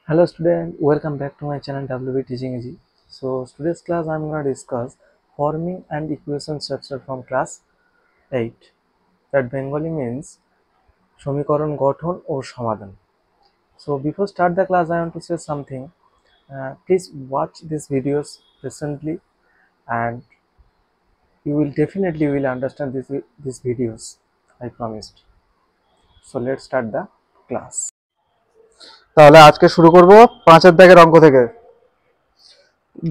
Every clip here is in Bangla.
Hello student, welcome back to my channel WB Teaching Easy. So today's class I'm going to discuss forming and equation structure from class 8. That Bengali means সমীকরণ গঠন ও সমাধান. So before start the class I want to say something. Please watch these videos patiently and you will definitely understand these videos. I promised. So let's start the class. তাহলে আজকে শুরু করব 5 দাগের অঙ্ক থেকে।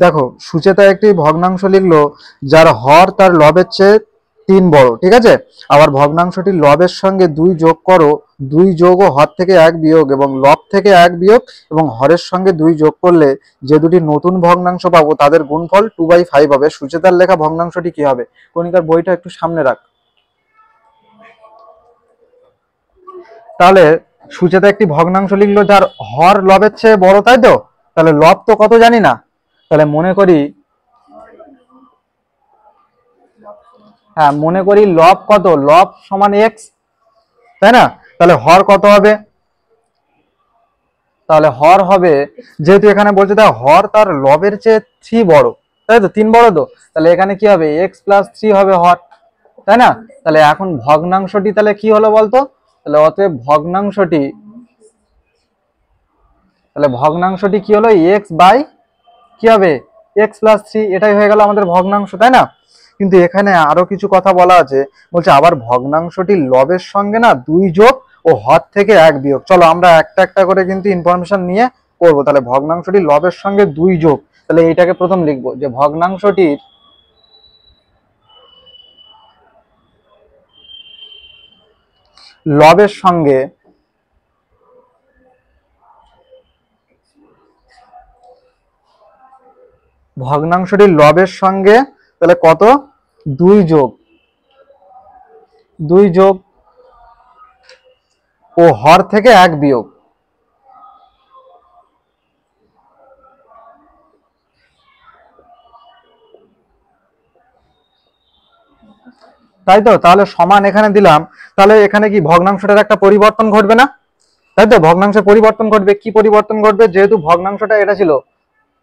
দেখো সুচেতা একটি ভগ্নাংশ লিখলো যার হর তার লবের চেয়ে 3 বড়, ঠিক আছে। আবার ভগ্নাংশটির লবের সঙ্গে 2 যোগ করো, 2 যোগ ও হর থেকে 1 বিয়োগ এবং লব থেকে 1 বিয়োগ এবং হরের সঙ্গে 2 যোগ করলে যে দুটি নতুন ভগ্নাংশ পাবো তাদের গুণফল 2/5 হবে। সুচেতার লেখা ভগ্নাংশটি কি হবে? কণিকার বইটা একটু সামনে রাখ। তাহলে সুচেতা একটি ভগ্নাংশ লিখলো যার হর লবের চেয়ে বড়, তাই তো। তাহলে লব তো কত জানি না, তাহলে মনে করি লব কত, লব সমান x, তাই না। তাহলে হর কত হবে? তাহলে হর হবে, যেহেতু এখানে বলছে তাই হর তার লবের চেয়ে 3 বড়, তাই তো, 3 বড় তো। তাহলে এখানে কি হবে, x + 3 হবে হর, তাই না। তাহলে এখন ভগ্নাংশটি তাহলে কি হলো বলতো? তাহলে অতএব ভগ্নাংশটি কি হলো, x বাই কি হবে, x + 3, এটাই হয়ে গেল আমাদের ভগ্নাংশ, তাই না। কিন্তু এখানে আরো কিছু কথা বলা আছে, বলছে আবার ভগ্নাংশটি লবের সঙ্গে না 2 যোগ ও হর থেকে 1 বিয়োগ। চলো আমরা একটা একটা করে কিন্তু ইনফরমেশন নিয়ে করব। তাহলে ভগ্নাংশটি লবের সঙ্গে 2 যোগ, তাহলে এইটাকে প্রথম লিখবো যে ভগ্নাংশটির লবের সঙ্গে তাহলে কত, 2 যোগ ও হর থেকে 1 বিয়োগ। তাই তো, তাহলে সমান এখানে দিলাম। তাহলে এখানে কি ভগ্নাংশটার একটা পরিবর্তন ঘটবে না, তাই তো। ভগ্নাংশের পরিবর্তন ঘটবে, কি পরিবর্তন ঘটবে, যেহেতু ভগ্নাংশটা এটা ছিল,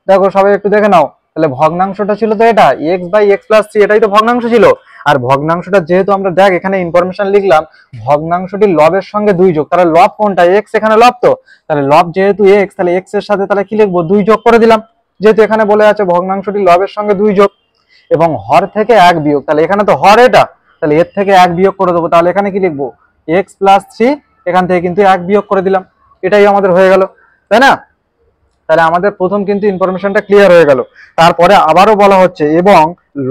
দেখো সবাই একটু দেখে নাও। তাহলে ভগ্নাংশটা ছিল তো এটা x/x + 3, এটাই তো ভগ্নাংশ ছিল। আর ভগ্নাংশটা যেহেতু আমরা দেখ এখানে ইনফরমেশন লিখলাম ভগ্নাংশটির লবের সঙ্গে 2 যোগ, তাহলে লব কোনটা, x, এখানে লব তো। তাহলে লব যেহেতু x, তাহলে x এর সাথে তাহলে কি লিখবো, 2 যোগ করে দিলাম, যেহেতু এখানে বলে আছে ভগ্নাংশটির লবের সঙ্গে 2 যোগ এবং হর থেকে 1 বিয়োগ। তাহলে এখানে তো হর এটা, তাহলে এর থেকে 1 বিয়োগ করে দেবো। তাহলে এখানে কি লিখবো, x + 3, এখান থেকে কিন্তু 1 বিয়োগ করে দিলাম, এটাই আমাদের হয়ে গেল, তাই না। তাহলে আমাদের প্রথম কিন্তু ইনফরমেশনটা ক্লিয়ার হয়ে গেল। তারপরে আবারও বলা হচ্ছে এবং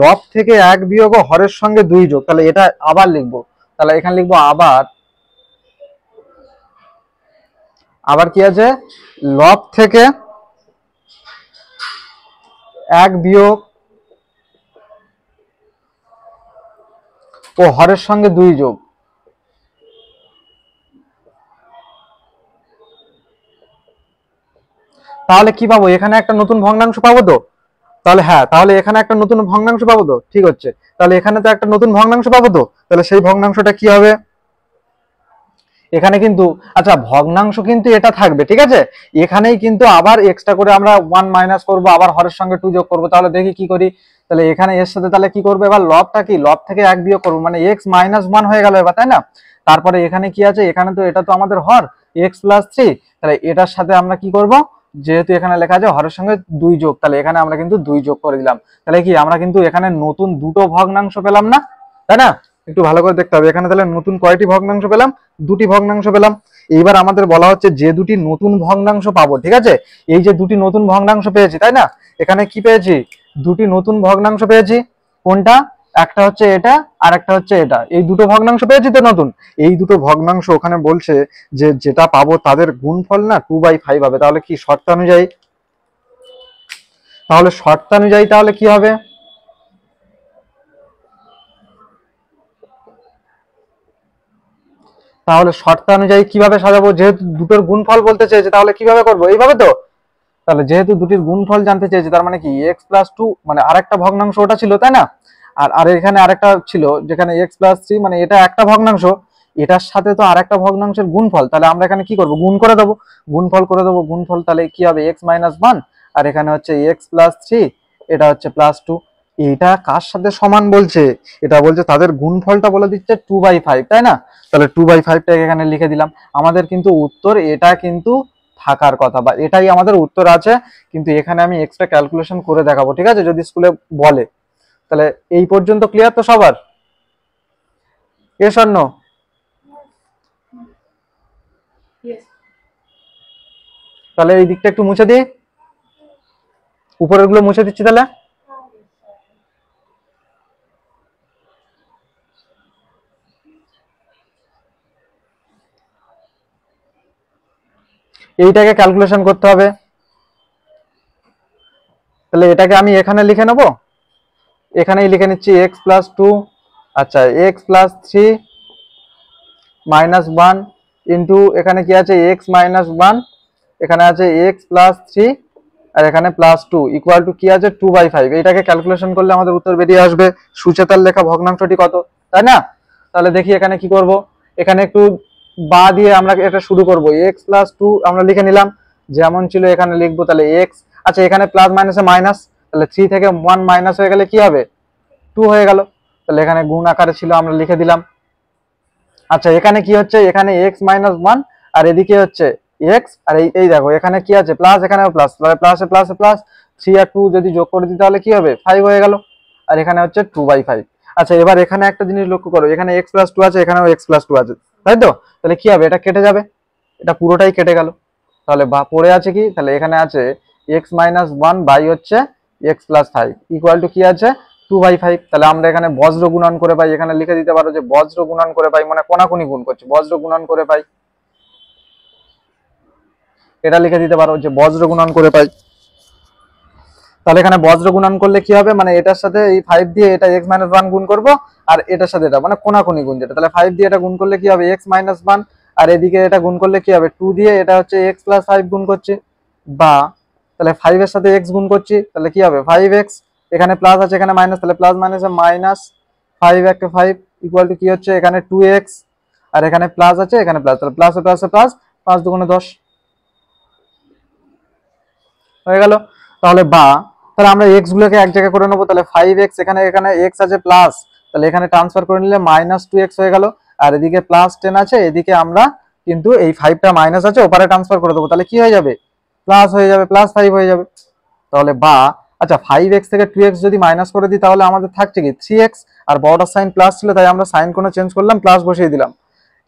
লব থেকে 1 বিয়োগ ও হরের সঙ্গে 2 যোগ, তাহলে এটা আবার লিখবো। তাহলে এখানে লিখবো আবার কি আছে, লব থেকে 1 বিয়োগ ও হরের সঙ্গে 2 যোগ। তাহলে কি পাবো, এখানে একটা নতুন ভগ্নাংশ পাবো তো। তাহলে তাহলে এখানে একটা নতুন ভগ্নাংশ পাবো তো, ঠিক হচ্ছে। তাহলে এখানে তো একটা নতুন ভগ্নাংশ পাবো তো, তাহলে সেই ভগ্নাংশটা কি হবে, এখানে কিন্তু আচ্ছা ভগ্নাংশ কিন্তু এটা থাকবে, ঠিক আছে। এখানেই কিন্তু আবার এক্সট্রা করে আমরা 1 মাইনাস করবো, আবার হরের সঙ্গে 2 যোগ করবো। তাহলে দেখি কি করি। তাহলে এখানে এর সাথে তাহলে কি করবো, এবার লবটা কি, লব থেকে 1 বিয়োগ করবো, মানে x - 1 হয়ে গেল এবার, তাই না। তারপরে এখানে কি আছে, এখানে তো এটা তো আমাদের হর x + 3, তাহলে এটার সাথে আমরা কি করব, যেহেতু এখানে লেখা আছে হরের সঙ্গে 2 যোগ, তাহলে এখানে আমরা কিন্তু 2 যোগ করে দিলাম। তাহলে কি আমরা কিন্তু এখানে নতুন দুটো ভগ্নাংশ পেলাম না, তাই না। একটু ভালো করে দেখতে হবে, এখানে তাহলে নতুন কয়টি ভগ্নাংশ পেলাম, 2টি ভগ্নাংশ পেলাম। এইবার আমাদের বলা হচ্ছে যে দুটি নতুন ভগ্নাংশ পাবো, ঠিক আছে। এই যে দুটি নতুন ভগ্নাংশ পেয়েছি, তাই না, এখানে কি পেয়েছি, দুটি নতুন ভগ্নাংশ পেয়েছি। কোনটা, একটা হচ্ছে এটা আর একটা হচ্ছে এটা, এই দুটো ভগ্নাংশ পেয়েছি তো নতুন। এই দুটো ভগ্নাংশ ওখানে বলছে যে যেটা পাবো তাদের গুণফল না 2/5 হবে। তাহলে কি শর্তানুযায়ী, তাহলে কি হবে, তাহলে শর্তানুযায়ী কিভাবে সাজাবো, যেহেতু দুটোর গুণফল বলতে চেয়েছে তাহলে কিভাবে করবো, এইভাবে তো। তাহলে যেহেতু দুটির গুণফল জানতে চেয়েছে, তার মানে কি x + 2, মানে আরেকটা ভগ্নাংশ ওটা ছিল, তাই না। আর এখানে আরেকটা ছিল যেখানে x + 3, মানে এটা একটা ভগ্নাংশ, এটার সাথে তো আরেকটা ভগ্নাংশের গুণফল, তাহলে আমরা এখানে কি করব, গুণ করে দেবো, গুণফল করে দেবো। গুণফল তাহলে কি হবে, এক্স মাইনাস ওয়ান, আর এখানে হচ্ছে এক্স প্লাস থ্রি, এটা হচ্ছে প্লাস টু। এটা কার সাথে সমান বলছে, এটা বলছে তাদের গুণফলটা বলে দিচ্ছে 2/5, তাই না? তাহলে 2/5টাকে এখানে লিখে দিলাম। আমাদের কিন্তু উত্তর এটা কিন্তু থাকার কথা, বা এটাই আমাদের উত্তর আছে, কিন্তু এখানে আমি এক্সট্রা ক্যালকুলেশন করে দেখাবো, ঠিক আছে, যদি স্কুলে বলে। তাহলে এই পর্যন্ত ক্লিয়ার তো সবার? এ স্বর্ণ, তাহলে এই দিকটা একটু মুছে দিই, উপরের গুলো মুছে দিচ্ছি। তাহলে এইটাকে ক্যালকুলেশন করতে হবে, তাহলে এটাকে আমি এখানে লিখে নেব, এখানেই লিখে নিচ্ছি এক্স প্লাস টু, আচ্ছা x plus three minus one into এখানে কি আছে এক্স মাইনাস ওয়ান, এখানে আছে এক্স প্লাস থ্রি, আর এখানে প্লাস টু ইকুয়াল টু কি আছে 2/5। এইটাকে ক্যালকুলেশন করলে আমাদের উত্তর বেরিয়ে আসবে সুচেতার লেখা ভগ্নাংশটি কত, তাই না? তাহলে দেখি এখানে কি করব, এখানে একটু বা দিয়ে আমরা এটা শুরু করব। এক্স প্লাস টু আমরা লিখে নিলাম, যেমন ছিল এখানে লিখবো। তাহলে এক্স, আচ্ছা এখানে প্লাস মাইনাসে মাইনাস, তাহলে থ্রি থেকে ওয়ান মাইনাস হয়ে গেলে কি হবে, টু হয়ে গেল। তাহলে এখানে গুণ আকারে ছিল, আমরা লিখে দিলাম। আচ্ছা এখানে কি হচ্ছে, এখানে এক্স মাইনাস ওয়ান, আর এদিকে হচ্ছে এক্স, আর এই দেখো এখানে কি আছে প্লাস, এখানেও প্লাস, প্লাসে প্লাসে প্লাস, থ্রি আর টু যদি যোগ করে দিই তাহলে কি হবে, ফাইভ হয়ে গেল। আর এখানে হচ্ছে 2/5। আচ্ছা এবার এখানে একটা জিনিস লক্ষ্য করো, এখানে এক্স প্লাস টু আছে, এখানেও এক্স প্লাস টু আছে, তাই তো? তাহলে কি হবে, এটা কেটে যাবে, এটা পুরোটাই কেটে গেল। তাহলে বা পড়ে আছে কি, তাহলে এখানে আছে এক্স মাইনাস ওয়ান বাই হচ্ছে x plus five equal to কি আছে 2/5। তাহলে আমরা এখানে বজ্র গুণন করে পাই, এখানে লিখে দিতে পারো যে বজ্র গুণন করে পাই, মানে কোনাকুনি গুণ করছে, বজ্র গুণন করে পাই, এটা লিখে দিতে পারো যে বজ্র গুণন করে পাই। তাহলে এখানে বজ্র গুণন করলে কি হবে, মানে এটার সাথে এই ফাইভ দিয়ে এটা এক্স মাইনাস ওয়ান গুণ করবো, আর এটার সাথে এটা মানে কোনাকুনি গুণ যেটা, তাহলে ফাইভ দিয়ে এটা গুণ করলে কি হবে এক্স মাইনাস ওয়ান, আর এদিকে এটা গুণ করলে কি হবে টু দিয়ে এটা হচ্ছে এক্স প্লাস ফাইভ গুণ করছি, বা তাহলে ফাইভ এর সাথে এক্স গুণ করছি, তাহলে কি হবে ফাইভ এক্স, এখানে প্লাস আছে এখানে মাইনাস, তাহলে প্লাস মাইনাসে মাইনাস, ফাইভ একটা ফাইভ ইকুয়াল টু কি হচ্ছে এখানে টু এক্স, আর এখানে প্লাস আছে এখানে প্লাস, তাহলে প্লাসে প্লাসে প্লাস, পাঁচ দুগুণে 10 হয়ে গেল। তাহলে বা তাহলে আমরা এক্স গুলোকে এক জায়গায় করে নেবো, তাহলে ফাইভ এক্স, এখানে এখানে এক্স আছে প্লাস, তাহলে এখানে ট্রান্সফার করে নিলে মাইনাস টু এক্স হয়ে গেল, আর এদিকে প্লাস টেন আছে, এদিকে আমরা কিন্তু এই ফাইভটা মাইনাস আছে ওপারে ট্রান্সফার করে দেবো, তাহলে কি হয়ে যাবে প্লাস হয়ে যাবে, প্লাস ফাইভ হয়ে যাবে। তাহলে বা আচ্ছা ফাইভ এক্স থেকে টু এক্স যদি মাইনাস করে দিই তাহলে আমাদের থাকছে কি থ্রি এক্স, আর বড়টার সাইন প্লাস ছিল তাই আমরা সাইন কোনো চেঞ্জ করলাম, প্লাস বসিয়ে দিলাম,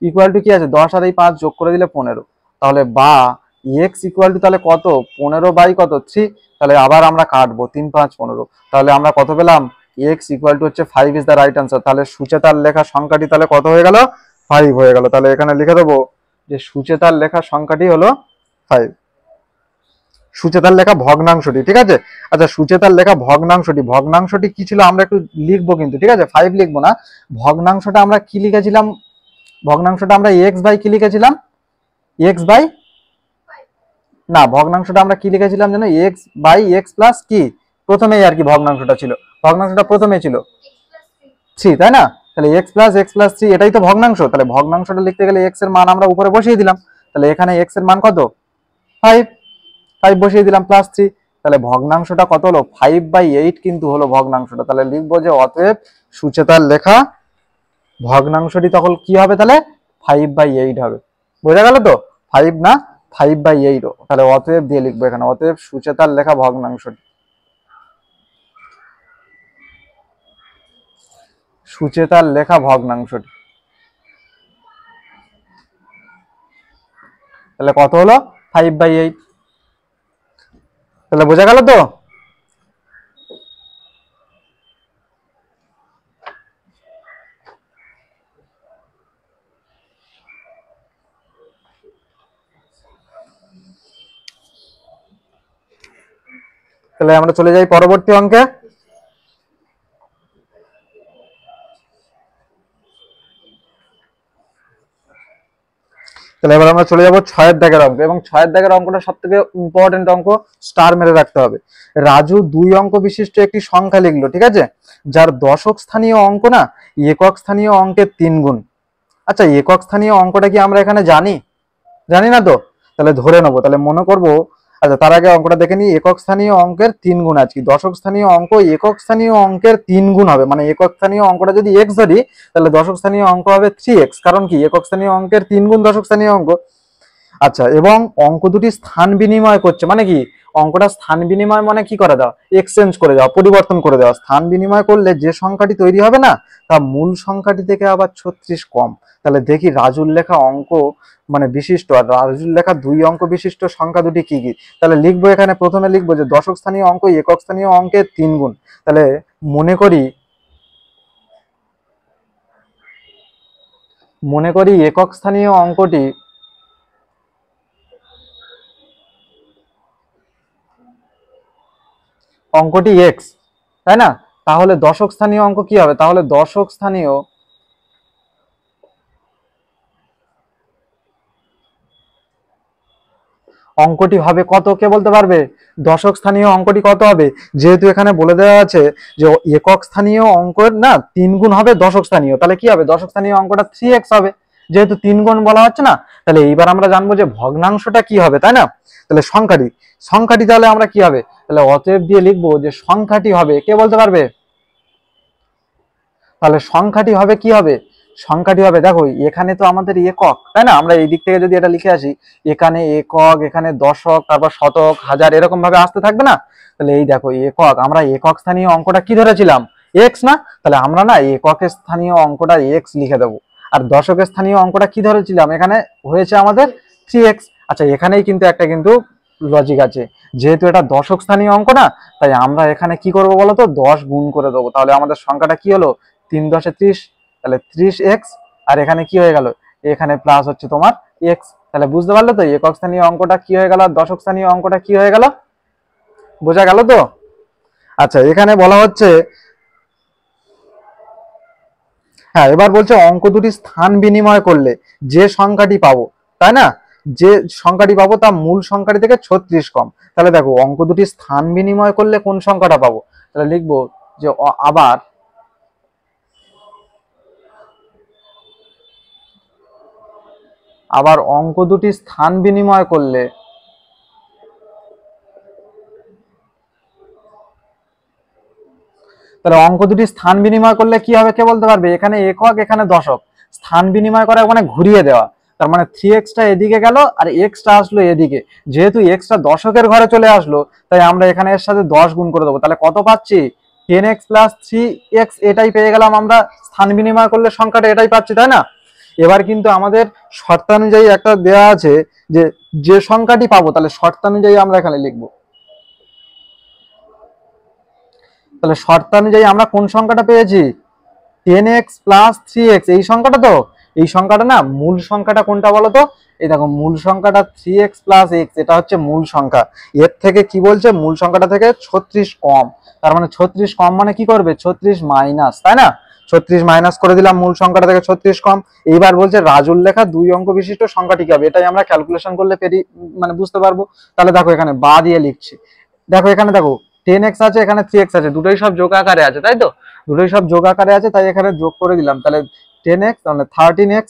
ইকুয়াল টু কি আছে 10 আর এই 5 যোগ করে দিলে 15। তাহলে বা এক্স ইকুয়াল টু তাহলে কত 15 বাই কত 3, তাহলে আবার আমরা কাটবো 3 5 15, তাহলে আমরা কত পেলাম এক্স ইকুয়াল টু হচ্ছে 5 ইজ দ্য রাইট আনসার। তাহলে সুচেতার লেখা সংখ্যাটি তাহলে কত হয়ে গেল 5 হয়ে গেল। তাহলে এখানে লিখে দেবো যে সুচেতার লেখা সংখ্যাটি হলো 5, সুচেতার লেখা ভগ্নাংশটি, ঠিক আছে। আচ্ছা সুচেতার লেখা ভগ্নাংশটি, ভগ্নাংশটি কি ছিল আমরা একটু লিখবো কিন্তু, ঠিক আছে, 5 লিখবো না, ভগ্নাংশটা আমরা কি লিখেছিলাম, ভগ্নাংশটা আমরা এক্স বাই কি লিখেছিলাম, এক্স বাই না, ভগ্নাংশটা আমরা কি লিখেছিলাম জানো, এক্স বাই এক্স প্লাস কি, প্রথমেই আর কি ভগ্নাংশটা ছিল, ভগ্নাংশটা প্রথমে ছিল থ্রি, তাই না? তাহলে এক্স প্লাস থ্রি এটাই তো ভগ্নাংশ, তাহলে ভগ্নাংশটা লিখতে গেলে এক্স এর মান আমরা উপরে বসিয়ে দিলাম, তাহলে এখানে এক্স এর মান কত ফাইভ, ফাইভ বসিয়ে দিলাম প্লাস থ্রি, তাহলে ভগ্নাংশটা কত হলো 5/8 কিন্তু হলো ভগ্নাংশটা। তাহলে লিখবো যে অতএব সুচেতার লেখা ভগ্নাংশটি তখন কি হবে, তাহলে 5/8 হবে, বোঝা গেল তো, 5 না 5/8, তাহলে অতএব দিয়ে লিখবো এখানে, অতএব সুচেতার লেখা ভগ্নাংশটি, সুচেতার লেখা ভগ্নাংশটি তাহলে কত হলো 5/8, তাহলে বোঝা গেল তো। তাহলে আমরা চলে যাই পরবর্তী অঙ্কে। তাহলে এবার আমরা চলে যাবো 6 দাগের অঙ্ক, এবং 6 দাগের অঙ্কটা সব থেকে ইম্পর্টেন্ট অঙ্ক, স্টার মেরে রাখতে হবে। রাজু 2 অঙ্ক বিশিষ্ট একটি সংখ্যা লিখলো, ঠিক আছে, যার দশক স্থানীয় অঙ্ক না একক স্থানীয় অঙ্কের 3 গুণ, আচ্ছা, একক স্থানীয় অঙ্কটা কি আমরা এখানে জানি? জানি না তো। তাহলে ধরে নেবো, তাহলে মনে করব। আচ্ছা, তার আগে অঙ্কটা দেখে নিই। একক স্থানীয় অঙ্কের 3 গুণ আছে কি? দশক স্থানীয় অঙ্ক একক স্থানীয় অঙ্কের 3 গুণ হবে, মানে একক স্থানীয় অঙ্কটা যদি x ধরি তাহলে দশক স্থানীয় অঙ্ক হবে 3x, কারণ কি একক স্থানীয় অঙ্কের 3 গুণ দশক স্থানীয় অঙ্ক। আচ্ছা, এবং অঙ্ক দুটি স্থান বিনিময় করছে, মানে কি অঙ্কটা স্থান বিনিময় মানে কি করে দেওয়া, এক্সচেঞ্জ করে দেওয়া, পরিবর্তন করে দেওয়া। স্থান বিনিময় করলে যে সংখ্যাটি তৈরি হবে না, তা মূল সংখ্যাটি থেকে আবার 36 কম। তাহলে দেখি রাজুর লেখা অঙ্ক মানে বিশিষ্ট আর রাজুর লেখা 2 অঙ্ক বিশিষ্ট সংখ্যা দুটি কি কি। তাহলে লিখবো, এখানে প্রথমে লিখবো যে দশক স্থানীয় অঙ্ক একক স্থানীয় অঙ্কের 3 গুণ। তাহলে মনে করি একক স্থানীয় অঙ্কটি এক্স, তাই না? তাহলে দশক স্থানীয় অঙ্ক কি হবে? তাহলে দশক স্থানীয় অঙ্কটি হবে কত, কে বলতে পারবে? দশক স্থানীয় অঙ্কটি কত হবে? যেহেতু এখানে বলে দেওয়া আছে যে একক স্থানীয় অঙ্কের না 3 গুণ হবে দশক স্থানীয়, তাহলে কি হবে? দশক স্থানীয় অঙ্কটা 3x হবে, যেহেতু 3 গুণ বলা হচ্ছে না। তাহলে এইবার আমরা জানবো যে ভগ্নাংশটা কি হবে, তাই না? তাহলে সংখ্যাটি তাহলে আমরা কি হবে? তাহলে অতএব দিয়ে লিখবো যে সংখ্যাটি হবে, কে বলতে পারবে? তাহলে সংখ্যাটি হবে কি হবে? সংখ্যাটি হবে, দেখো এখানে তো আমাদের একক, তাই না? আমরা এই দিক থেকে যদি এটা লিখে আসি, এখানে একক, এখানে দশক, তারপর শতক, হাজার, এরকম ভাবে আসতে থাকবে না? তাহলে এই দেখো একক, আমরা একক স্থানীয় অঙ্কটা কি ধরেছিলাম? এক্স না? তাহলে আমরা না এককের স্থানীয় অঙ্কটা এক্স লিখে দেবো। আর দশকের স্থানীয় অঙ্কটা কি ধরেছিলাম? এখানে হয়েছে আমাদের 3x। আচ্ছা, এখানেই কিন্তু একটা লজিক আছে। যেহেতু এটা দশক স্থানীয় অঙ্ক না, তাই আমরা এখানে কি করবো বলতো? 10 গুণ করে দেবো। তাহলে আমাদের সংখ্যাটা কি হলো? 3 10 30, তাহলে 30x। আর এখানে কি হয়ে গেল? এখানে প্লাস হচ্ছে তোমার x। তাহলে বুঝতে পারলে তো একক স্থানীয় অঙ্কটা কি হয়ে গেল, দশক স্থানীয় অঙ্কটা কি হয়ে গেল? বোঝা গেল তো? আচ্ছা, এখানে বলা হচ্ছে, হ্যাঁ এবার বলছে অঙ্ক দুটি স্থান বিনিময় করলে যে সংখ্যাটি পাবো, তাই না? যে সংখ্যাটি পাবো তা মূল সংখ্যাটি থেকে 36 কম। তাহলে দেখো অঙ্ক দুটি স্থান বিনিময় করলে কোন সংখ্যাটা পাবো? তাহলে লিখবো যে আবার অঙ্ক দুটি স্থান বিনিময় করলে তাহলে অঙ্ক দুটি স্থান বিনিময় করলে কি হবে, কে বলতে পারবে? এখানে একক, এখানে দশক, স্থান বিনিময় করা মানে ঘুরিয়ে দেওয়া। তার মানে 3xটা এদিকে গেল আর এক্সটা আসলো এদিকে। যেহেতু এক্সটা দশকের ঘরে চলে আসলো, তাই আমরা এখানে এর সাথে 10 গুণ করে দেবো। তাহলে কত পাচ্ছি? 10x প্লাস 3x, এটাই পেয়ে গেলাম আমরা। স্থান বিনিময় করলে সংখ্যাটা এটাই পাচ্ছি, তাই না? এবার কিন্তু আমাদের শর্তানুযায়ী একটা দেয়া আছে যে যে সংখ্যাটি পাবো, তাহলে শর্তানুযায়ী আমরা এখানে লিখবো। তাহলে শর্তানুযায়ী আমরা কোন সংখ্যাটা পেয়েছি? 10x প্লাস 3x, এই সংখ্যাটা তো। এই সংখ্যাটা না, মূল সংখ্যাটা কোনটা বলো তো? এই দেখো মূল সংখ্যাটা 3x প্লাস x, এটা হচ্ছে মূল সংখ্যা। এর থেকে কি বলছে? মূল সংখ্যাটা থেকে 36 কম। তার মানে 36 কম মানে কি করবে? 36 মাইনাস, তাই না? 36 মাইনাস করে দিলাম, মূল সংখ্যাটা থেকে 36 কম। এইবার বলছে রাজুর লেখা 2 অঙ্ক বিশিষ্ট সংখ্যাটি কি হবে? এটাই আমরা ক্যালকুলেশন করলে মানে বুঝতে পারবো। তাহলে দেখো এখানে বা দিয়ে লিখছি। দেখো এখানে দেখো 10x আছে, এখানে 3x আছে, দুটোই সব যোগ আকারে আছে, তাই তো? দুটোই সব যোগ আকারে আছে, তাই এখানে যোগ করে দিলাম। তাহলে 10x তাহলে 13x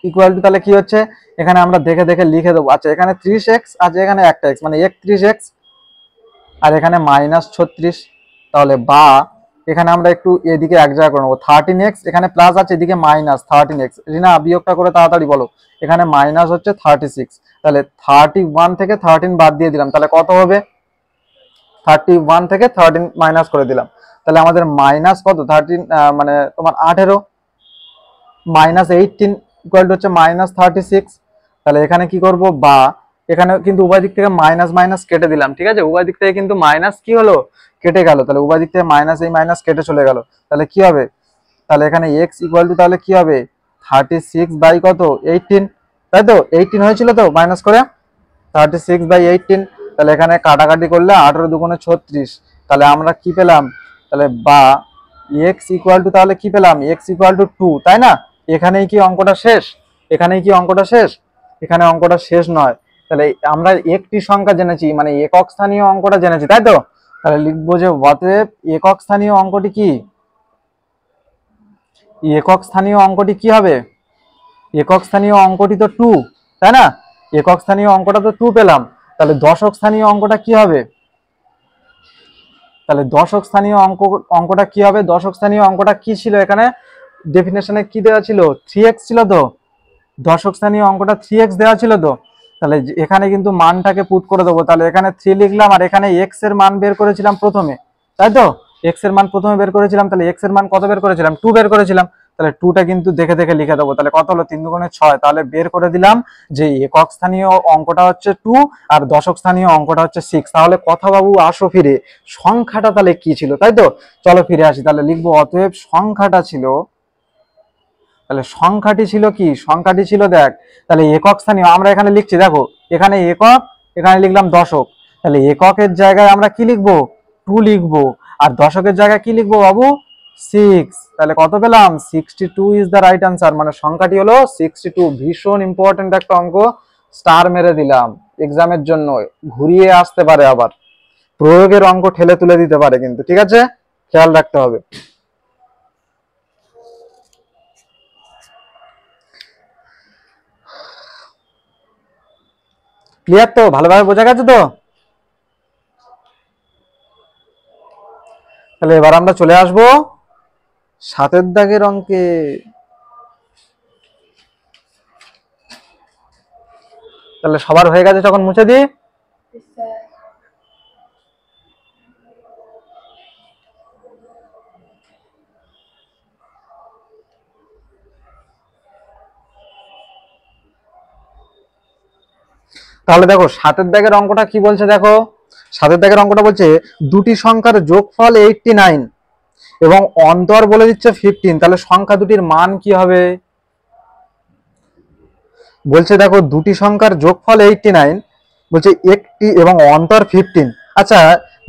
ইকুয়াল টু, তাহলে কি হচ্ছে? এখানে আমরা দেখে দেখে লিখে দেবো। আচ্ছা, এখানে 30x আছে, এখানে একটা x মানে 31x, আর এখানে -36। তাহলে বা এখানে আমরা একটু এদিকে এক জায়গা করে নেবো। 13x এখানে প্লাস আছে, এদিকে -13x। রিনা বিয়োগটা করে তাড়াতাড়ি বলো। এখানে মাইনাস হচ্ছে 36, তাহলে 31 থেকে 13 বাদ দিয়ে দিলাম। তাহলে কত হবে? 31 থেকে 13 মাইনাস করে দিলাম। তাহলে আমাদের মাইনাস কত? 13 মানে তোমার 18 -18 ইকুয়াল টু হচ্ছে -36। তাহলে এখানে কি করব? বা এখানে কিন্তু উভয় দিক থেকে মাইনাস মাইনাস কেটে দিলাম, ঠিক আছে? উভয় দিক থেকে কিন্তু মাইনাস কি হলো? কেটে গেল। তাহলে উভয় দিক থেকে মাইনাস, এই মাইনাস কেটে চলে গেল। তাহলে কি হবে? তাহলে এখানে x ইকুয়াল টু তাহলে কি হবে? 36 বাই কত? 18, তাই তো? 18 হয়েছিল তো মাইনাস করে, 36/18। তাহলে এখানে কাটাকাটি করলে 18 দুগুণে 36। তাহলে আমরা কি পেলাম? তাহলে বা x ইকুয়াল টু, তাহলে কি পেলাম? x ইকুয়াল টু 2, তাই না? এখানেই কি অঙ্কটা শেষ? এখানেই কি অঙ্কটা শেষ? এখানে অঙ্কটা শেষ নয়। তাহলে আমরা একটি সংখ্যা জেনেছি, মানে একক স্থানীয় অঙ্কটা জেনেছি, তাই তো? তাহলে লিখবো যে অতএব একক স্থানীয় অঙ্কটি কি? একক স্থানীয় অঙ্কটি কি হবে? একক স্থানীয় অঙ্কটি তো 2, তাই না? একক স্থানীয় অঙ্কটা তো 2 পেলাম, তাহলে দশক স্থানীয় অঙ্কটা কি হবে? তাহলে দশক স্থানীয় অঙ্কটা কি হবে? দশক স্থানীয় অঙ্কটা কি ছিল এখানে? ডেফিনেশনে কি দেওয়া ছিল? 3x ছিল তো। দশক স্থানীয় অঙ্কটা 3x দেওয়া ছিল তো। তাহলে এখানে কিন্তু মানটাকে পুট করে দেবো। তাহলে এখানে 3 লিখলাম, আর এখানে x এর মান বের করেছিলাম প্রথমে, তাই তো? x এর মান প্রথমে বের করেছিলাম, তাহলে x এর মান কত বের করেছিলাম? 2 বের করেছিলাম। তাহলে 2টা কিন্তু দেখে দেখে লিখে দেবো। তাহলে কত হলো? 3 দুগুণে 6। তাহলে বের করে দিলাম যে একক স্থানীয় অঙ্কটা হচ্ছে 2 আর দশক স্থানীয় অঙ্কটা হচ্ছে 6। তাহলে কথা বাবু আসো ফিরে, সংখ্যাটা তাহলে কি ছিল, তাই তো? চলো ফিরে আসি। তাহলে লিখবো অতএব সংখ্যাটা ছিল, তাহলে সংখ্যাটি ছিল কি? সংখ্যাটি ছিল, দেখ, তাহলে একক স্থানীয় আমরা এখানে লিখছি, দেখো এখানে একক, এখানে লিখলাম দশক। তাহলে এককের জায়গায় আমরা কি লিখবো? 2 লিখবো। আর দশকের জায়গায় কি লিখবো বাবু? 6। তাহলে কত পেলাম? 62 ইজ দ্য রাইট আনসার। মানে সংখ্যাটি হলো 62। ভীষণ ইম্পর্টেন্ট একটা অঙ্ক, স্টার মেরে দিলাম এক্সামের জন্য। ঘুরিয়ে আসতে পারে, আবার প্রয়োগের অঙ্ক ঠেলে তুলে দিতে পারে কিন্তু, ঠিক আছে? খেয়াল রাখতে হবে। ক্লিয়ার তো? ভালোভাবে বোঝা গেছে তো? তাহলে এবার আমরা চলে আসবো 7 দাগের অঙ্কে। তাহলে সবার হয়ে গেছে, তখন মুছে দিই। তাহলে দেখো 7 দাগের অঙ্কটা কি বলছে, দেখো 7 দাগের অঙ্কটা বলছে দুটি সংখ্যার যোগফল 89 এবং অন্তর বলে দিচ্ছে 15। তাহলে সংখ্যা দুটির মান কি হবে? বলছে দেখো দুটি সংখ্যার যোগফল 89, বলছে একটি এবং অন্তর 15। আচ্ছা,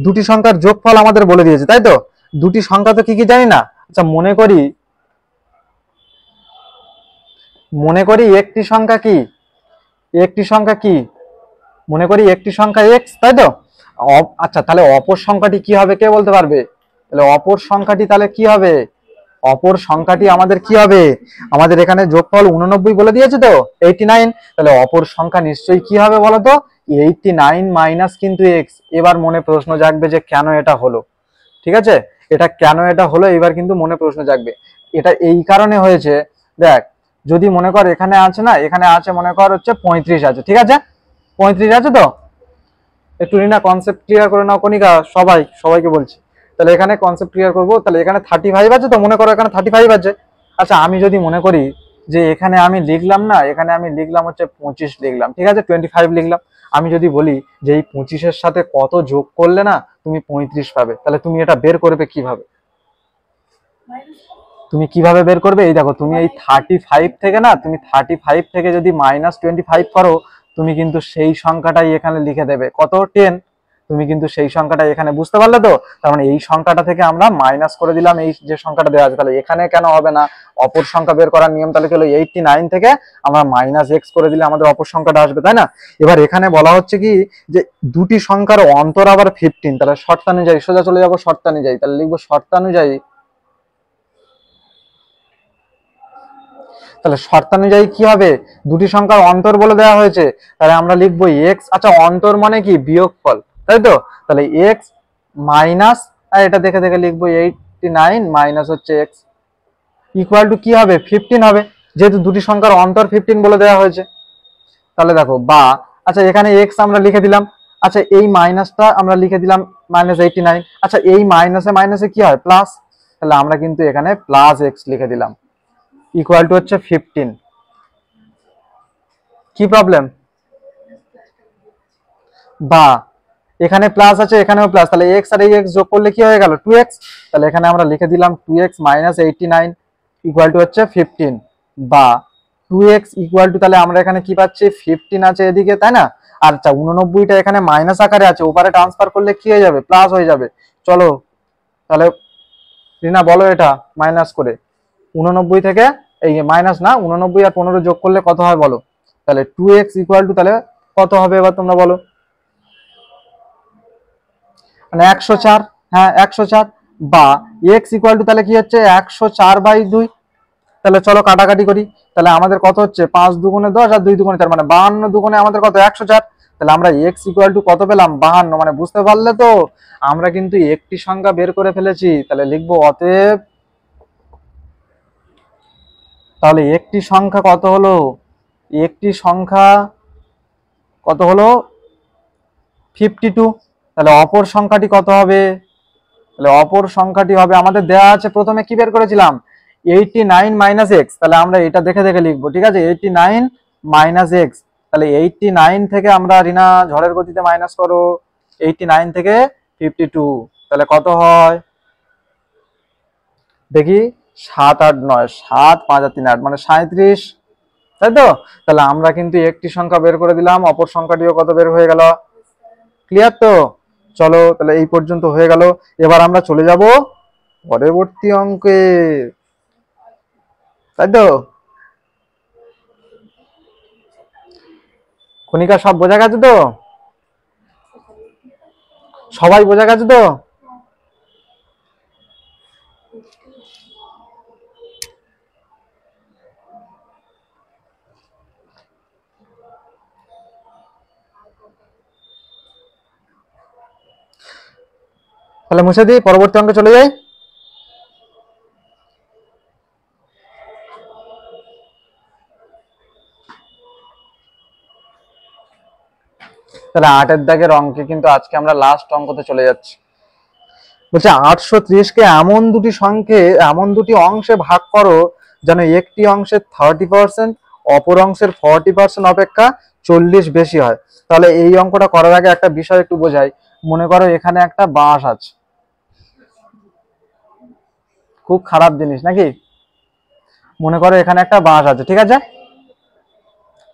দুটি সংখ্যার যোগফল আমাদের বলে দিয়েছে, তাই তো? দুটি সংখ্যা তো কি কি জানি না। আচ্ছা, মনে করি একটি সংখ্যা কি? একটি সংখ্যা কি? মনে করি একটি সংখ্যা x, তাই তো? আচ্ছা, তাহলে অপর সংখ্যাটি কি হবে, কে বলতে পারবে? তাহলে অপর সংখ্যাটি তাহলে কি হবে? অপর সংখ্যাটি আমাদের কি হবে? আমাদের এখানে যোগফল 89 বলে দিয়েছে তো, 89। তাহলে অপর সংখ্যা নিশ্চয়ই কি হবে বলতো? 89 মাইনাস কিন্তু x। এবার মনে প্রশ্ন জাগবে যে কেন এটা হলো, ঠিক আছে? এটা কেন এটা হলো, এবার কিন্তু মনে প্রশ্ন জাগবে। এটা এই কারণে হয়েছে, দেখ, যদি মনে কর এখানে আছে না, এখানে আছে মনে কর হচ্ছে 35 আছে, ঠিক আছে? 35 আছে তো? একটু না কনসেপ্ট ক্লিয়ার করে নাও কণিকা, সবাইকে বলছি। তাহলে এখানে কনসেপ্ট ক্লিয়ার করবো। তাহলে এখানে 35 আছে তো, মনে করো এখানে 35 আছে। আচ্ছা, আমি যদি মনে করি যে এখানে আমি লিখলাম না, এখানে আমি লিখলাম হচ্ছে 25 লিখলাম, ঠিক আছে? 25 লিখলাম। আমি যদি বলি যে এই 25-এর সাথে কত যোগ করলে না তুমি 35 পাবে, তাহলে তুমি এটা বের করবে কিভাবে? তুমি কিভাবে বের করবে? এই দেখো, তুমি এই 35 থেকে না, তুমি 35 থেকে যদি -25 করো, তুমি কিন্তু সেই সংখ্যাটাই এখানে লিখে দেবে, কত? 10। তুমি কিন্তু সেই সংখ্যাটা এখানে, বুঝতে পারলে তো? তার মানে এই সংখ্যাটা থেকে আমরা মাইনাস করে দিলাম এই যে সংখ্যাটা দেওয়া আছে। তাহলে এখানে কেন হবে না? অপর সংখ্যা বের করার নিয়ম তাহলে কি হলো? 89 থেকে আমরা -x করে দিলে আমাদের অপর সংখ্যাটা আসবে, তাই না? এবার এখানে বলা হচ্ছে কি যে দুটি সংখ্যার অন্তর আবার 15। তাহলে শর্তানুযায়ী সোজা চলে যাবো, শর্তানুযায়ী। তাহলে লিখবো শর্তানুযায়ী। তাহলে শর্তানুযায়ী কি হবে? দুটি সংখ্যার অন্তর বলে দেওয়া হয়েছে, তাহলে আমরা লিখবো x। আচ্ছা, অন্তর মানে কি? বিয়োগফল, তাই তো? তাহলে x মাইনাস, আর এটা দেখে দেখে লিখবো 89 মাইনাস হচ্ছে x ইকুয়াল টু কি হবে? 15 হবে, যেহেতু দুটি সংখ্যার অন্তর 15 বলে দেওয়া হয়েছে। তাহলে দেখো, বা, আচ্ছা এখানে x আমরা লিখে দিলাম। আচ্ছা, এই মাইনাসটা আমরা লিখে দিলাম -89। আচ্ছা, এই মাইনাসে মাইনাসে কি হয়? প্লাস। তাহলে আমরা কিন্তু এখানে প্লাস x লিখে দিলাম ইকুয়াল টু হচ্ছে 15। কি প্রবলেম? বা, এখানে প্লাস আছে, এখানেও প্লাস, তাহলে x আর এই x যোগ করলে কি হয়ে গেল? 2x। তাহলে এখানে আমরা লিখে দিলাম 2x মাইনাস 89 ইকুয়াল টু হচ্ছে 15। বা 2x ইকুয়াল টু, তাহলে আমরা এখানে কি পাচ্ছি? 15 আছে এদিকে, তাই না? আর 89টা এখানে মাইনাস আকারে আছে, ওপারে ট্রান্সফার করলে কি হয়ে যাবে? প্লাস হয়ে যাবে। চলো তাহলে রিনা বলো এটা মাইনাস করে। 89 থেকে এই মাইনাস না, 89 আর 15 যোগ করলে কত হয় বলো? তাহলে 2x ইকুয়াল টু তাহলে কত হবে এবার তোমরা বলো? মানে 104। হ্যাঁ, 104। বা x ইকুয়াল টু তাহলে কি হচ্ছে? 104/2। তাহলে চলো কাটাকাটি করি। তাহলে আমাদের কত হচ্ছে, 5 দুগুণে 10 আর 2 দুগুণে 4, মানে 52 দুগুণে আমাদের কত, 104। তাহলে আমরা এক্স ইকুয়াল টু কত পেলাম, 52। মানে বুঝতে পারলে তো আমরা কিন্তু একটি সংখ্যা বের করে ফেলেছি। তাহলে লিখবো অতএব, তাহলে একটি সংখ্যা কত হলো, একটি সংখ্যা কত হলো 52। তাহলে অপর সংখ্যাটি কত হবে, তাহলে অপর সংখ্যাটি হবে, আমাদের দেওয়া আছে প্রথমে কি বের করেছিলাম, 89 মাইনাস এক্স। তাহলে আমরা এটা দেখে দেখে লিখবো, ঠিক আছে, 89 মাইনাস এক্স। তাহলে 89 থেকে আমরা, রিনা ঝড়ের গতিতে মাইনাস করো, 89 থেকে 52, তাহলে কত হয় দেখি, 7 8 9, 7 5 আর 3 8, মানে 37, তাই তো। তাহলে আমরা কিন্তু একটি সংখ্যা বের করে দিলাম, অপর সংখ্যাটিও কত বের হয়ে গেল। ক্লিয়ার তো? চলো তাহলে এই পর্যন্ত হয়ে গেল। এবার আমরা চলে যাব পরবর্তী অঙ্কে, তাই তো। খনিকা সব বোঝা গেছে তো, সবাই বোঝা গেছে তো? তাহলে মুছে দিই, পরবর্তী অঙ্কে চলে যাই। তাহলে 8 দাগের অঙ্কে কিন্তু আজকে আমরা লাস্ট অঙ্কতে চলে যাচ্ছি। বলছে 830 কে এমন দুটি অংশে ভাগ করো যেন একটি অংশের 30%, অপর অংশের 40% অপেক্ষা 40 বেশি হয়। তাহলে এই অঙ্কটা করার আগে একটা বিষয় একটু বোঝাই। মনে করো এখানে একটা বাঁশ আছে, খুব খারাপ জিনিস নাকি। মনে করো এখানে একটা বাঁশ আছে, ঠিক আছে,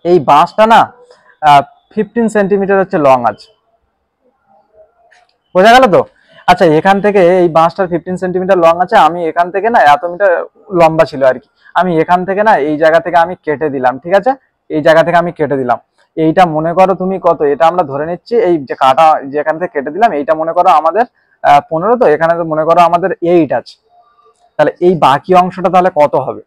এই বাঁশটা না 15 সেন্টিমিটার হচ্ছে লং আছে, বোঝা গেল তো। আচ্ছা, এখান থেকে এই বাঁশটার 15 সেন্টিমিটার লং আছে, আমি এখান থেকে না এত মিটার লম্বা ছিল আর কি, আমি এখান থেকে না এই জায়গা থেকে আমি কেটে দিলাম, ঠিক আছে, এই জায়গা থেকে আমি কেটে দিলাম। এইটা মনে করো তুমি কত, এটা আমরা ধরে নিচ্ছি, এই যে কাটা যেখান থেকে কেটে দিলাম এইটা মনে করো আমাদের 15, তো এখানে তো মনে করো আমাদের 8 আছে। তাহলে এই বাকি অংশটা তাহলে কত হবে।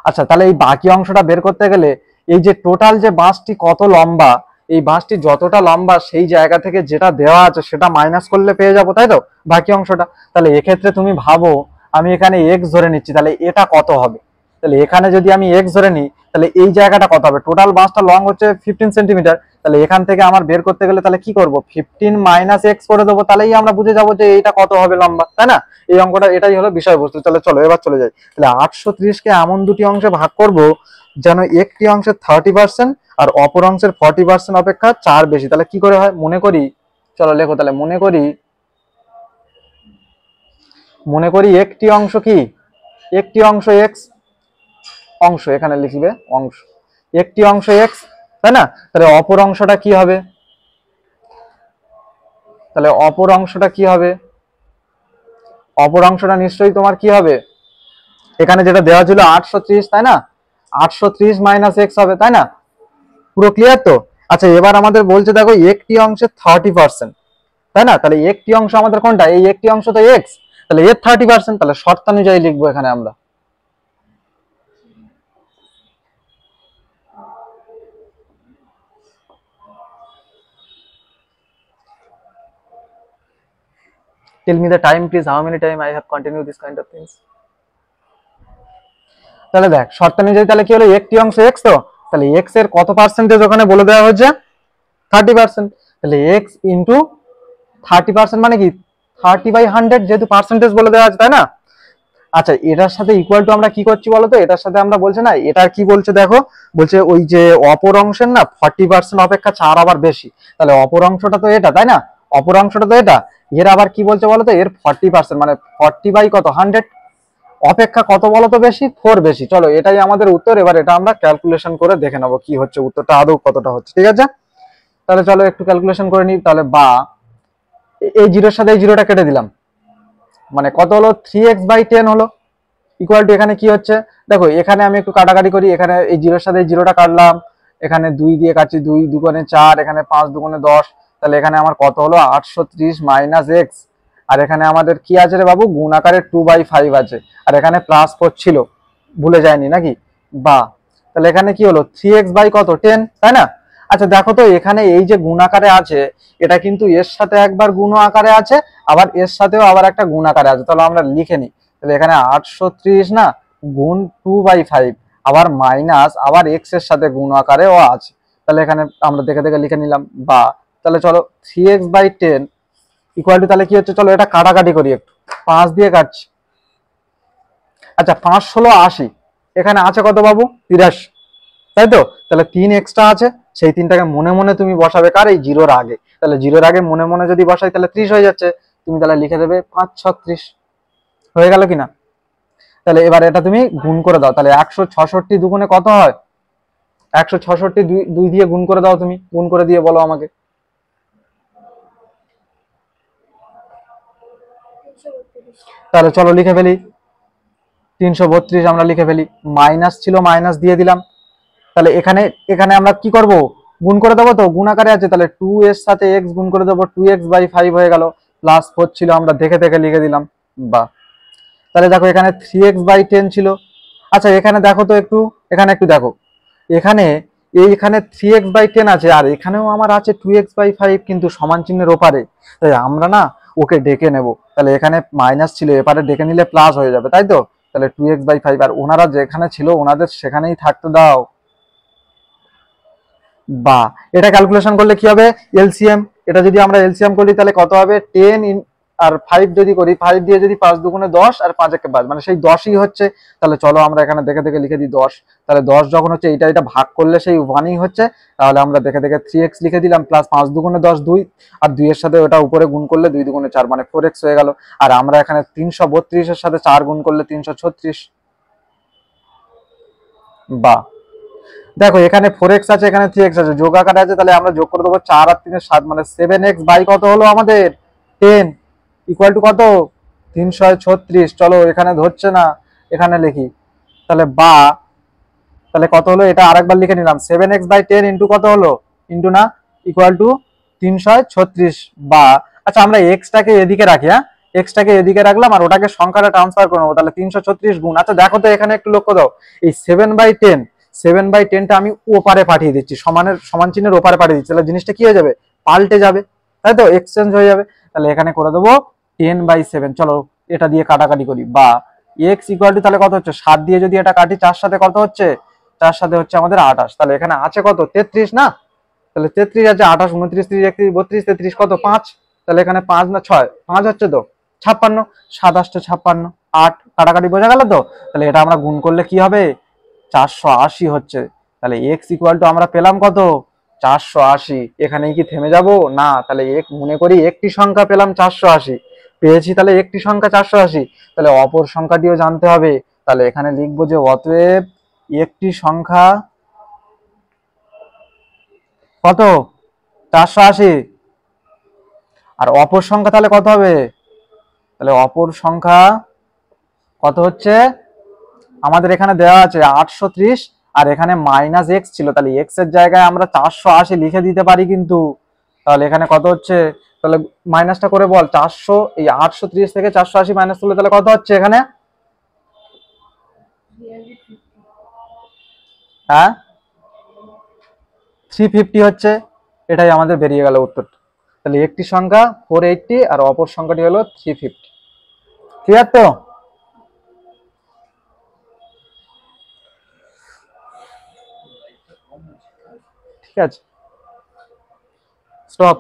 আচ্ছা, তাহলে এই বাকি অংশটা বের করতে গেলে এই যে টোটাল যে বাঁশটি কত লম্বা, এই বাঁশটি যতটা লম্বা সেই জায়গা থেকে যেটা দেওয়া আছে সেটা মাইনাস করলে পেয়ে যাবো, তাই তো, বাকি অংশটা। তাহলে এক্ষেত্রে তুমি ভাবো, আমি এখানে এক্স ধরে নিচ্ছি, তাহলে এটা কত হবে। তাহলে এখানে যদি আমি এক্স ধরে নিই, তাহলে এই জায়গাটা কত হবে, টোটাল বাঁশটা লং হচ্ছে 15 সেন্টিমিটার। তাহলে এখান থেকে আমার বের করতে গেলে তাহলে কি করব, 15 মাইনাস এক্স করে দেবো, তাহলেই আমরা বুঝে যাবো যে এইটা কত হবে লম্বা, তাই না। এই অঙ্কটা এটাই হলো বিষয়বস্তু। তাহলে চলো এবার চলে যাই। তাহলে 830 কে এমন দুটি অংশে ভাগ করব যেন একটি অংশের 30% আর অপর অংশের 40% অপেক্ষা 4 বেশি। তাহলে কি করে হয়, মনে করি, চলো লেখো। তাহলে মনে করি একটি অংশ কি, একটি অংশ এক্স, অংশ এখানে লিখবে অংশ, একটি অংশ এক্স, তাই না। তাহলে অপর অংশটা কি হবে, তাহলে অপর অংশটা কি হবে, অপর অংশটা নিশ্চয়ই তোমার কি হবে, এখানে যেটা দেওয়া ছিল 830, তাই না, 830 মাইনাস এক্স হবে, তাই না। পুরো ক্লিয়ার তো। আচ্ছা, এবার আমাদের বলছে দেখো একটি অংশের 30%, তাই না। তাহলে একটি অংশ আমাদের কোনটা, এই একটি অংশ তো এক্স, তাহলে এর 30%, তাহলে শর্তানুযায়ী লিখবো এখানে আমরা। Tell me the time please, how many time I have continued this kind of things. তাহলে দেখ শর্তানুযায়ী তাহলে কি হলো, একটি অংশ এক্স, তো তাহলে এক্স এর কত পার্সেন্টেজ ওখানে বলে দেওয়া হয়েছে, 30%। তাহলে এক্স ইন্টু 30% মানে কি 30/100, যেহেতু পার্সেন্টেজ বলে দেওয়া আছে, তাই না। আচ্ছা, এটার সাথে ইকুয়াল টু আমরা কি করছি বলতো, এটার সাথে আমরা বলছে না, এটার কি বলছে দেখো, বলছে ওই যে অপর অংশের না 40% অপেক্ষা 4 আবার বেশি। তাহলে অপর অংশটা তো এটা, তাই না, অপর অংশটা তো এটা, এর আবার কি বলছে বলতো, এর 40% মানে 40/100 অপেক্ষা কত বলতো বেশি, 4 বেশি। চলো এটাই আমাদের উত্তর। এবার এটা আমরা ক্যালকুলেশন করে দেখে নেবো কি হচ্ছে উত্তরটা আদৌ কতটা হচ্ছে, ঠিক আছে। তাহলে চলো একটু ক্যালকুলেশন করে নিই। তাহলে বা এই জিরোর সাথে এই জিরোটা কেটে দিলাম, মানে কত হলো, 3x/10 হলো, ইকুয়াল টু এখানে কি হচ্ছে দেখো, এখানে আমি একটু কাটাকাটি করি, এখানে এই জিরোর সাথে এই জিরোটা কাটলাম, এখানে 2 দিয়ে কাটছি, 2 দুগুণে 4, এখানে 5 দুগুণে 10, তাহলে এখানে আমার কত হলো 830 মাইনাস এক্স, আর এখানে আমাদের কি আছে রে বাবু, গুণ আকারে 2/5 আছে, আর এখানে +4 ছিল, ভুলে যায়নি নাকি? বা তাহলে এখানে কি হলো 3x বাই কত 10, তাই না? আচ্ছা দেখো তো এখানে এই যে গুণ আকারে আছে, এটা কিন্তু এর সাথে একবার গুণ আকারে আছে, আবার এর সাথেও আবার একটা গুণ আকারে আছে। তাহলে আমরা লিখে নিই, তাহলে এখানে 830 না গুণ 2/5, আবার মাইনাস আবার x এর সাথে গুণ আকারেও আছে। তাহলে এখানে আমরা দেখে দেখে লিখে নিলাম। বা তাহলে চলো 3x/10 ইকুয়াল টু, তাহলে কি হচ্ছে, চলো এটা কাটাকাটি করি একটু, 5 দিয়ে কাটছি। আচ্ছা 5 ষোলো 80, এখানে আছে কত বাবু 83, তাই তো? তাহলে 3 এক্সট্রা আছে, সেই 3টাকে মনে মনে তুমি বসাবে কার, এই জিরোর আগে। তাহলে জিরোর আগে মনে মনে যদি বসাই তাহলে 30 হয়ে যাচ্ছে, তুমি তাহলে লিখে দেবে 5×6=30, হয়ে গেল কিনা? তাহলে এবার এটা তুমি গুণ করে দাও, তাহলে 166 দুগুণে কত হয়, 166 দুই দিয়ে গুণ করে দাও, তুমি গুণ করে দিয়ে বলো আমাকে। তাহলে চলো লিখে ফেলি, 332 আমরা লিখে ফেলি, মাইনাস ছিল মাইনাস দিয়ে দিলাম। তাহলে এখানে এখানে আমরা কি করব, গুণ করে দেবো, তো গুণ আকারে আছে, তাহলে 2 এর সাথে x গুণ করে দেবো, 2x/5 হয়ে গেল, +4 ছিল আমরা দেখে দেখে লিখে দিলাম। বা তাহলে দেখো এখানে 3x/10 ছিল। আচ্ছা এখানে দেখো তো একটু, এখানে একটু দেখো, এখানে এইখানে 3x/10 আছে, আর এখানেও আমার আছে 2x/5, কিন্তু সমান চিহ্নের ওপারে। তাই আমরা না ওকে ডেকে নেব, তাহলে এখানে মাইনাস ছিল, এপারে ডেকে নিলে প্লাস হয়ে যাবে, তাই তো? তাহলে 2x/5, আর ওনারা যেখানে ছিল ওনাদের সেখানেই থাকতে দাও। বা এটা ক্যালকুলেশন করলে কি হবে, এলসিএম, এটা যদি আমরা এলসিএম করি তাহলে কত হবে, 10 আর 5 যদি করি, 5 দিয়ে যদি 5 দুগুণে 10 আর 5 একে 5, মানে সেই 10ই হচ্ছে। তাহলে চলো আমরা এখানে দেখে দেখে লিখে দিই 10, তাহলে 10 যখন হচ্ছে এটা এটা ভাগ করলে সেই 1ই হচ্ছে, তাহলে আমরা দেখে দেখে 3x লিখে দিলাম, প্লাস 5 দুগুণে 10 2, আর 2 এর সাথে ওটা উপরে গুণ করলে 2 দুগুণে 4, মানে 4x হয়ে গেল। আর আমরা এখানে 332 এর সাথে 4 গুণ করলে 336। বা দেখো এখানে 4x আছে, এখানে 3x আছে, যোগ আকারে আছে, তাহলে আমরা যোগ করে দেবো 4 আর 3 7, মানে 7x বাই কত হলো আমাদের 10 ইকুয়াল টু কত 336। চলো এখানে ধরছে না, এখানে লিখি, তাহলে বা তাহলে কত হলো, এটা আরেকবার লিখে নিলাম, 7x/10 ইন্টু কত হলো, ইন্টু না ইকুয়াল টু 336। বা আচ্ছা আমরা এক্সটাকে এদিকে রাখি, হ্যাঁ এক্সটাকে এদিকে রাখলাম, আর ওটাকে সংখ্যাটা ট্রান্সফার করে নেবো, তাহলে 336 গুণ। আচ্ছা দেখো তো এখানে একটু লক্ষ্য দাও, এই 7/10টা আমি ওপারে পাঠিয়ে দিচ্ছি, সমান চিহ্নের ওপারে পাঠিয়ে দিচ্ছি, তাহলে জিনিসটা কি হয়ে যাবে, পাল্টে যাবে, তাই তো, এক্সচেঞ্জ হয়ে যাবে। তাহলে এখানে করে দেবো 10/7, চলো এটা দিয়ে কাটাকাটি করি। বা এক্স ইকুয়াল টু, তাহলে কত হচ্ছে, 7 দিয়ে যদি এটা কাটি 4 সাথে কত হচ্ছে, 4 সাথে হচ্ছে আমাদের 28, তাহলে এখানে আছে কত 33 না, তাহলে 33 আছে, 28 29 30 31 32 33 কত 5, তাহলে এখানে 5 না 6 5 হচ্ছে তো 56, 7 8 56 8, কাটাকাটি বোঝা গেল তো? তাহলে এটা আমরা গুণ করলে কি হবে, 480 হচ্ছে। তাহলে এক্স ইকুয়াল টু আমরা পেলাম কত, 480। এখানেই কি থেমে যাব না, তাহলে এক মনে করি একটি সংখ্যা পেলাম 480, পেয়েছি তাহলে একটি সংখ্যা 480, তাহলে অপর সংখ্যাটিও জানতে হবে। তাহলে এখানে লিখবো যে অতএব একটি সংখ্যা কত 480, আর অপর সংখ্যা তাহলে কত হবে, তাহলে অপর সংখ্যা কত হচ্ছে, আমাদের এখানে দেওয়া আছে 830, আর এখানে মাইনাস এক্স ছিল, তাহলে এক্স এর জায়গায় আমরা 480 লিখে দিতে পারি কিন্তু। তাহলে এখানে কত হচ্ছে, তাহলে মাইনাসটা করে বল, 400 এই 830 থেকে 480 মাইনাস করলে তাহলে কত হচ্ছে এখানে, হ্যাঁ 350 হচ্ছে, এটাই আমাদের বেরিয়ে গেল উত্তর। তাহলে একটি সংখ্যা 480 আর অপর সংখ্যাটি হলো 350। ক্লিয়ার তো? ঠিক আছে, স্টপ।